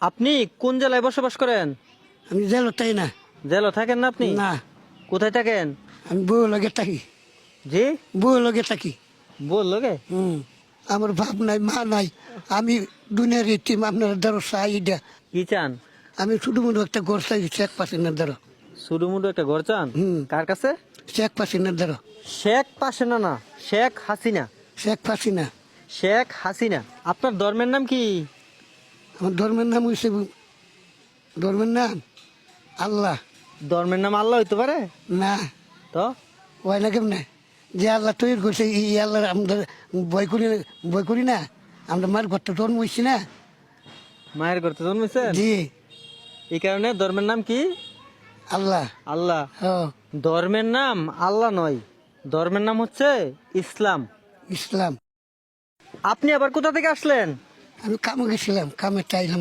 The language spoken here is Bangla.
আপনি কোন জেলায় বসবাস করেন? আমি জেলো তাই না। জেলা থাকেন না আপনি? না, কোথায় থাকেন? আমি বউ লগে থাকি। জি, বউ লগে থাকি। বললো গে। আমার বাপ নাই, মা নাই। আমি দুনিয়ার ইতিম, আপনার ধরো সাইডা। কি চান? আমি শুধু মুধু একটা ঘর চাই, শেখ হাসিনার ধরো। সুডুমুডু একটা ঘর চান? কার কাছে? শেখ হাসিনার ধরো। শেখ পাশেনা না, শেখ হাসিনা। শেখ হাসিনা। শেখ হাসিনা। আপনার ধর্মের নাম কি? আমার ধর্মের নাম হয়েছে, ধর্মের নাম আল্লাহ। ধর্মের নাম আল্লাহ হইতে পারে? না, তো হয় না কেমনে? যে আল্লাহ তৈরি করছে, এই আল্লাহ আমরা ভয় করি না। আমরা মার ঘরটা জন্ম হয়েছি না। মায়ের ঘর তো জন্মেছেন, জি, এই কারণে ধর্মের নাম কি? আল্লাহ। আল্লাহ। হ্যাঁ, ধর্মের নাম আল্লাহ নয়, ধর্মের নাম হচ্ছে ইসলাম। ইসলাম। আপনি আবার কোথা থেকে আসলেন? আমি কামে গেছিলাম, কামে চাইলাম।